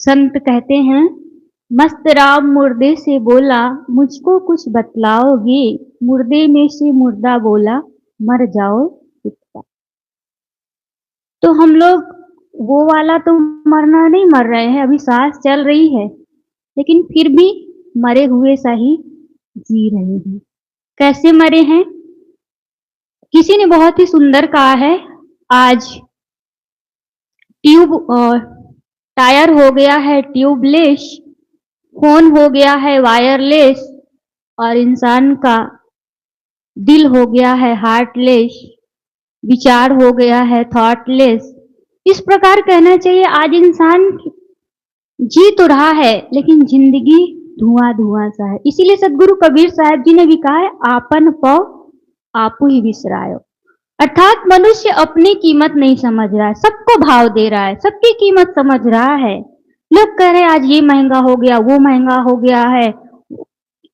संत कहते हैं, मस्त राम मुर्दे से बोला, मुझको कुछ बतलाओगे? मुर्दे में से मुर्दा बोला, मर जाओ चुपचाप। तो हम लोग वो वाला तो मरना नहीं मर रहे हैं, अभी सांस चल रही है, लेकिन फिर भी मरे हुए सा ही जी रहे हैं। कैसे मरे हैं? किसी ने बहुत ही सुंदर कहा है, आज ट्यूब टायर हो गया है ट्यूबलेस, फ़ोन हो गया है वायरलेस और इंसान का दिल हो गया है हार्टलेस, विचार हो गया है थॉटलेस। इस प्रकार कहना चाहिए आज इंसान जी तो रहा है, लेकिन ज़िंदगी धुआँ-धुआँ सा है। इसीलिए सद्गुरु कबीर साहब जी ने भी कहा है, आपन पौ आपू ही बिसरायो। अर्थात मनुष्य अपनी कीमत नहीं समझ रहा है, सबको भाव दे रहा है, सबकी कीमत समझ रहा है। लोग कह रहे हैं आज ये महँगा हो गया, वो महँगा हो गया है,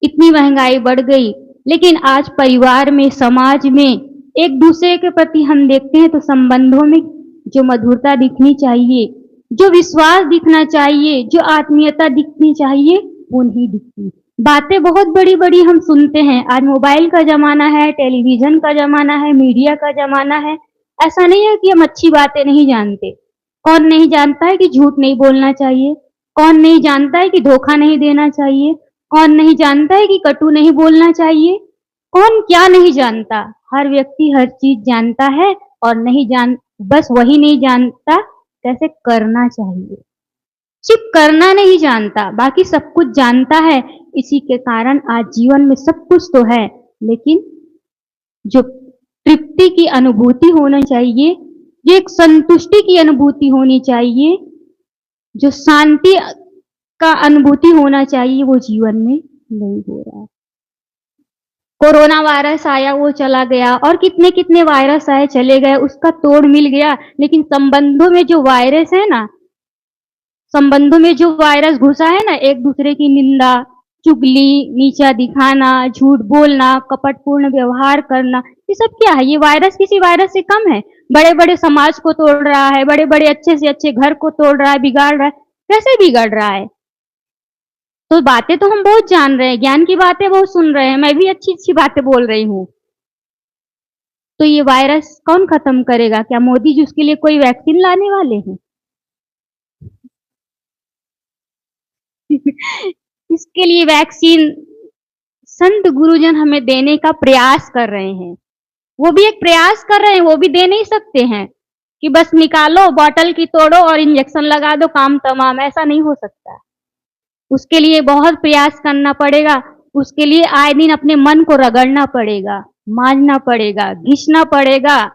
इतनी महँगाई बढ़ गई। लेकिन आज परिवार में, समाज में एक-दूसरे के प्रति हम देखते हैं तो संबंधों में जो मधुरता दिखनी चाहिए, जो विश्वास दिखना चाहिए, जो आत्मीयता दिखनी चाहिए, वो नहीं दिखती। बातें बहुत बड़ी-बड़ी हम सुनते हैं, आज मोबाइल का ज़माना है, टेलीविज़न का ज़माना है, मीडिया का ज़माना है। ऐसा नहीं है कि हम अच्छी बातें नहीं जानते। कौन नहीं जानता है कि झूठ नहीं बोलना चाहिए? कौन नहीं जानता है कि धोखा नहीं देना चाहिए? कौन नहीं जानता है कि कटु नहीं बोलना चाहिए? कौन क्या नहीं जानता? हर व्यक्ति हर चीज़ जानता है और नहीं जान बस वही नहीं जानता कैसे करना चाहिए। सिर्फ़ करना नहीं जानता, बाकी सब कुछ जानता है। इसी के कारण आज जीवन में सब कुछ तो है, लेकिन जो तृप्ति की अनुभूति होनी चाहिए, जो एक संतुष्टि की अनुभूति होनी चाहिए, जो शांति का अनुभूति होना चाहिए, वो जीवन में नहीं हो रहा है। कोरोना वायरस आया, वो चला गया और कितने-कितने वायरस आए, चले गए, उसका तोड़ मिल गया। लेकिन संबंधों में जो वायरस है ना, संबंधों में जो वायरस घुसा है ना, एक-दूसरे की निंदा, चुगली, नीचा दिखाना, झूठ बोलना, कपटपूर्ण व्यवहार करना, ये सब क्या है? ये वायरस किसी वायरस से कम है? बड़े-बड़े समाज को तोड़ रहा है, बड़े-बड़े अच्छे से अच्छे घर को तोड़ रहा है, बिगाड़ रहा है। कैसे बिगड़ रहा है? तो बातें तो हम बहुत जान रहे हैं, ज्ञान की बातें बहुत सुन रहे हैं, मैं भी अच्छी-अच्छी बातें बोल रही हूँ। तो ये वायरस कौन खत्म करेगा? क्या मोदी जी उसके लिए कोई वैक्सीन लाने वाले हैं? इसके लिए वैक्सीन संत गुरुजन हमें देने का प्रयास कर रहे हैं। वो भी एक प्रयास कर रहे हैं, वो भी दे नहीं सकते हैं कि बस निकालो, बॉटल की तोड़ो और इंजेक्शन लगा दो, काम तमाम, ऐसा नहीं हो सकता। उसके लिए बहुत प्रयास करना पड़ेगा, उसके लिए आए दिन अपने मन को रगड़ना पड़ेगा, मांझना पड़ेगा, घिसना पड़ेगा,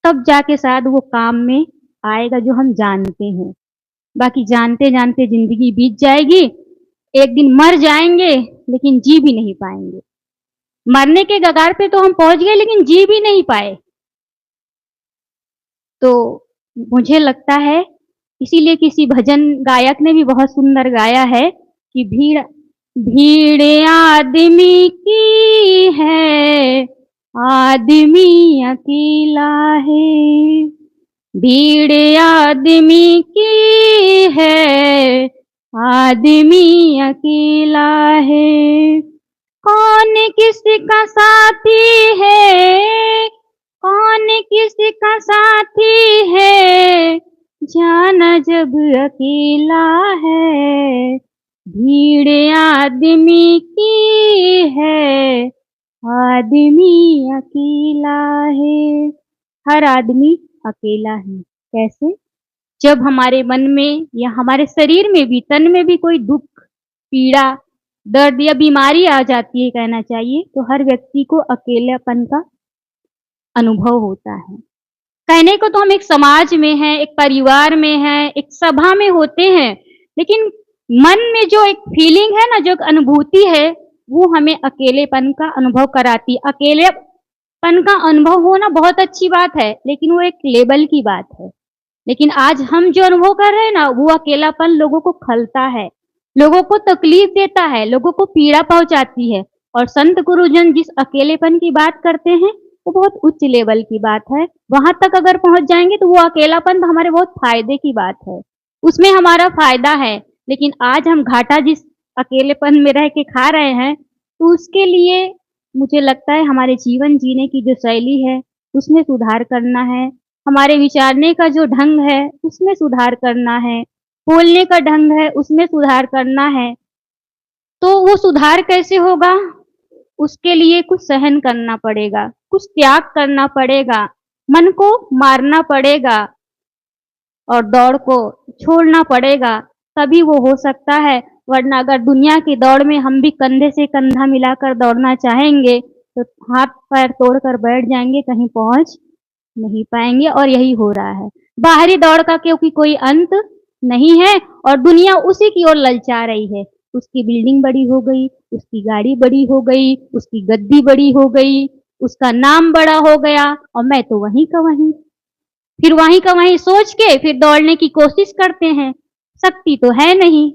तब जाके शायद वो काम में आएगा जो हम जानते हैं। बाकी जानते-जानते ज़िंदगी बीत जाएगी, एक दिन मर जाएँगे, लेकिन जी भी नहीं पाएँगे। मरने के कगार पे तो हम पहुँच गए लेकिन जी भी नहीं पाए। तो मुझे लगता है इसीलिए किसी भजन गायक ने भी बहुत सुंदर गाया है कि भीड़ भीड़ आदमी की है, आदमी अकेला है। भीड़ आदमी की है, आदमी अकेला है। कौन किसका साथी है, कौन किसका साथी है, जाना जब अकेला है। भीड़ आदमी की है, आदमी अकेला है। हर आदमी अकेला है। कैसे? जब हमारे मन में या हमारे शरीर में भी, तन में भी कोई दुःख, पीड़ा, दर्द या बीमारी आ जाती है कहना चाहिए, तो हर व्यक्ति को अकेलापन का अनुभव होता है। कहने को तो हम एक समाज में हैं, एक परिवार में हैं, एक सभा में होते हैं, लेकिन मन में जो एक फीलिंग है ना, जो एक अनुभूति है, वो हमें अकेलेपन का अनुभव कराती है। अकेलेपन का अनुभव होना बहुत अच्छी बात है, लेकिन वो एक लेवल की बात है। लेकिन आज हम जो अनुभव कर रहे हैं ना, वो अकेलापन लोगों को खलता है, लोगों को तकलीफ देता है, लोगों को पीड़ा पहुँचाती है और संत गुरुजन जिस अकेलेपन की बात करते हैं, वो बहुत उच्च लेवल की बात है। वहाँ तक अगर पहुँच जाएँगे तो वो अकेलापन तो हमारे बहुत फ़ायदे की बात है। उसमें हमारा फ़ायदा है। लेकिन आज हम घाटा जिस अकेलेपन में रह के खा रहे हैं, तो उसके लिए मुझे लगता है हमारे जीवन जीने की जो शैली है, उसमें सुधार करना है। हमारे विचारने का जो ढंग है, उसमें सुधार करना है। बोलने का ढंग है, उसमें सुधार करना है। तो वो सुधार कैसे होगा? उसके लिए कुछ सहन करना पड़ेगा, कुछ त्याग करना पड़ेगा, मन को मारना पड़ेगा और दौड़ को छोड़ना पड़ेगा, तभी वो हो सकता है। वरना अगर दुनिया की दौड़ में हम भी कंधे से कंधा मिलाकर दौड़ना चाहेंगे, तो हाथ-पैर तोड़कर बैठ जाएँगे, कहीं पहुँच नहीं पाएँगे और यही हो रहा है। बाहरी दौड़ का क्योंकि कोई अंत नहीं है और दुनिया उसी की ओर ललचा रही है। उसकी बिल्डिंग बड़ी हो गई, उसकी गाड़ी बड़ी हो गई, उसकी गद्दी बड़ी हो गई, उसका नाम बड़ा हो गया और मैं तो वहीं का वहीं। फिर वहीं का वहीं सोच के फिर दौड़ने की कोशिश करते हैं। शक्ति तो है नहीं,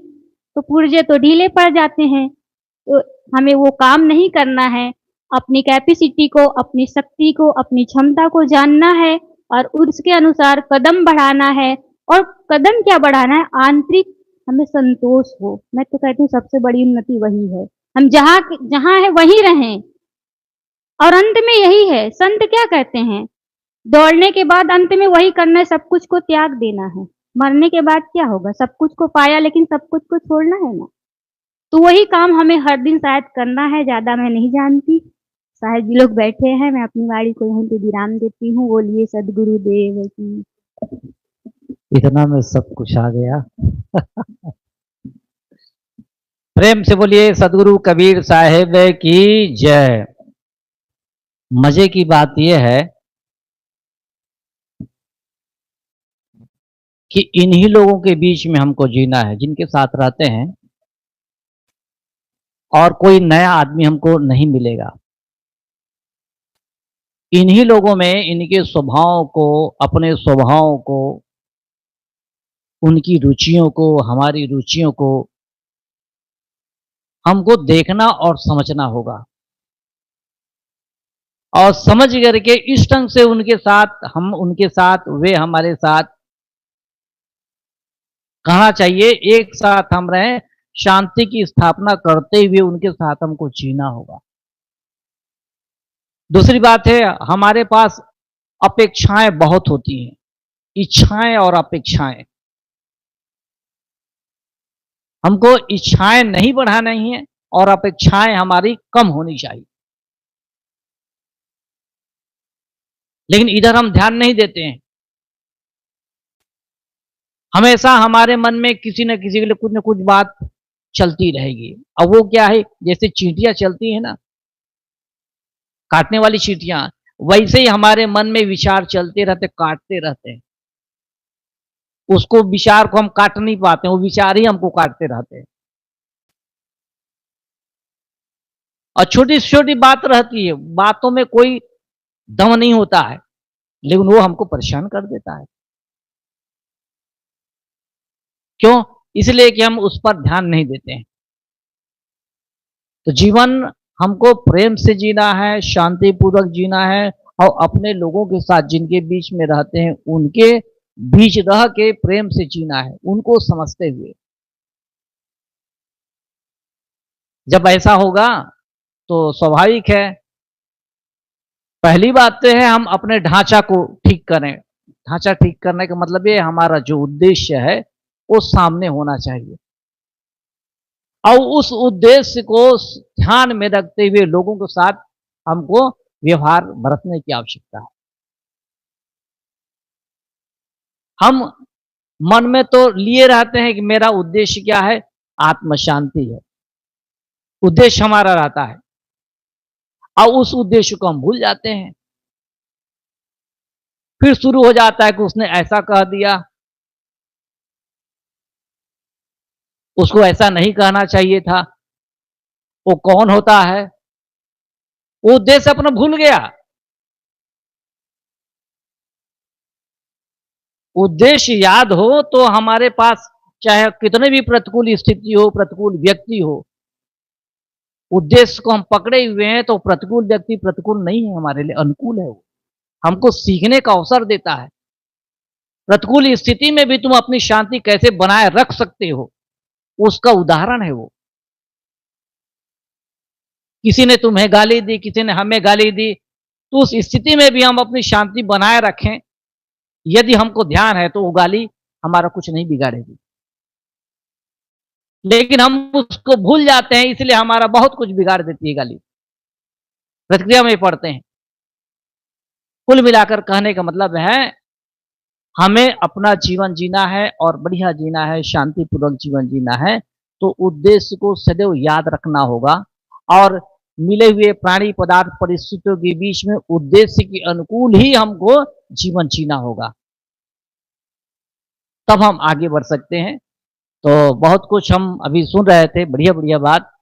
तो पुर्जे तो ढीले पड़ जाते हैं। तो हमें वो काम नहीं करना है। अपनी कैपेसिटी को, अपनी शक्ति को, अपनी क्षमता को जानना है और उसके अनुसार कदम बढ़ाना है और कदम क्या बढ़ाना है, आंतरिक हमें संतोष हो। मैं तो कहती हूँ सबसे बड़ी उन्नति वही है। हम जहाँ जहाँ हैं वहीं रहें और अंत में यही है, संत क्या कहते हैं? दौड़ने के बाद अंत में वही करना है, सब कुछ को त्याग देना है। मरने के बाद क्या होगा? सब कुछ को पाया लेकिन सब कुछ को छोड़ना है ना। तो वही काम हमें हर दिन शायद करना है, ज़्यादा मैं नहीं जानती। शायद जी लोग बैठे हैं, मैं अपनी वाणी को यहीं पे विराम देती हूँ। बोलिए सद्गुरुदेव की। इतना में सब कुछ आ गया। प्रेम से बोलिए सदगुरु कबीर साहेब की जय। मजे की बात यह है कि इन्हीं लोगों के बीच में हमको जीना है जिनके साथ रहते हैं और कोई नया आदमी हमको नहीं मिलेगा। इन्हीं लोगों में इनके स्वभाव को, अपने स्वभाव को, उनकी रुचियों को, हमारी रुचियों को हमको देखना और समझना होगा और समझ करके इस ढंग से उनके साथ, हम उनके साथ, वे हमारे साथ कहना चाहिए, एक साथ हम रहें, शांति की स्थापना करते हुए उनके साथ हमको जीना होगा। दूसरी बात है, हमारे पास अपेक्षाएं बहुत होती हैं, इच्छाएं और अपेक्षाएं। हमको इच्छाएं नहीं बढ़ानी है और अपेक्षाएं हमारी कम होनी चाहिए। लेकिन इधर हम ध्यान नहीं देते हैं। हमेशा हमारे मन में किसी न किसी के लिए कुछ न कुछ बात चलती रहेगी। अब वो क्या है, जैसे चींटियां चलती है ना, काटने वाली चींटियां, वैसे ही हमारे मन में विचार चलते रहते, काटते रहते हैं। उसको विचार को हम काट नहीं पाते, वो विचार ही हमको काटते रहते हैं। और छोटी से छोटी बात रहती है, बातों में कोई दम नहीं होता है, लेकिन वो हमको परेशान कर देता है। क्यों? इसलिए कि हम उस पर ध्यान नहीं देते हैं। तो जीवन हमको प्रेम से जीना है, शांतिपूर्वक जीना है और अपने लोगों के साथ जिनके बीच में रहते हैं उनके बीच रह के प्रेम से जीना है, उनको समझते हुए। जब ऐसा होगा तो स्वाभाविक है, पहली बात तो है हम अपने ढांचा को ठीक करें। ढांचा ठीक करने का मतलब ये हमारा जो उद्देश्य है वो सामने होना चाहिए और उस उद्देश्य को ध्यान में रखते हुए लोगों के साथ हमको व्यवहार बरतने की आवश्यकता है। हम मन में तो लिए रहते हैं कि मेरा उद्देश्य क्या है, आत्म शांति है, उद्देश्य हमारा रहता है और उस उद्देश्य को हम भूल जाते हैं। फिर शुरू हो जाता है कि उसने ऐसा कह दिया, उसको ऐसा नहीं कहना चाहिए था, वो कौन होता है, वो उद्देश्य अपना भूल गया। उद्देश्य याद हो तो हमारे पास चाहे कितने भी प्रतिकूल स्थिति हो, प्रतिकूल व्यक्ति हो, उद्देश्य को हम पकड़े हुए हैं तो प्रतिकूल व्यक्ति प्रतिकूल नहीं है, हमारे लिए अनुकूल है। वो हमको सीखने का अवसर देता है। प्रतिकूल स्थिति में भी तुम अपनी शांति कैसे बनाए रख सकते हो, उसका उदाहरण है वो। किसी ने तुम्हें गाली दी, किसी ने हमें गाली दी, तो उस स्थिति में भी हम अपनी शांति बनाए रखें, यदि हमको ध्यान है तो वो गाली हमारा कुछ नहीं बिगाड़ेगी। लेकिन हम उसको भूल जाते हैं, इसलिए हमारा बहुत कुछ बिगाड़ देती है गाली। प्रतिक्रिया में पढ़ते हैं। कुल मिलाकर कहने का मतलब है, हमें अपना जीवन जीना है और बढ़िया जीना है, शांतिपूर्वक जीवन जीना है, तो उद्देश्य को सदैव याद रखना होगा और मिले हुए प्राणी पदार्थ परिस्थितियों के बीच में उद्देश्य के अनुकूल ही हमको जीवन जीना होगा। तब हम आगे बढ़ सकते हैं। तो बहुत कुछ हम अभी सुन रहे थे, बढ़िया-बढ़िया बात।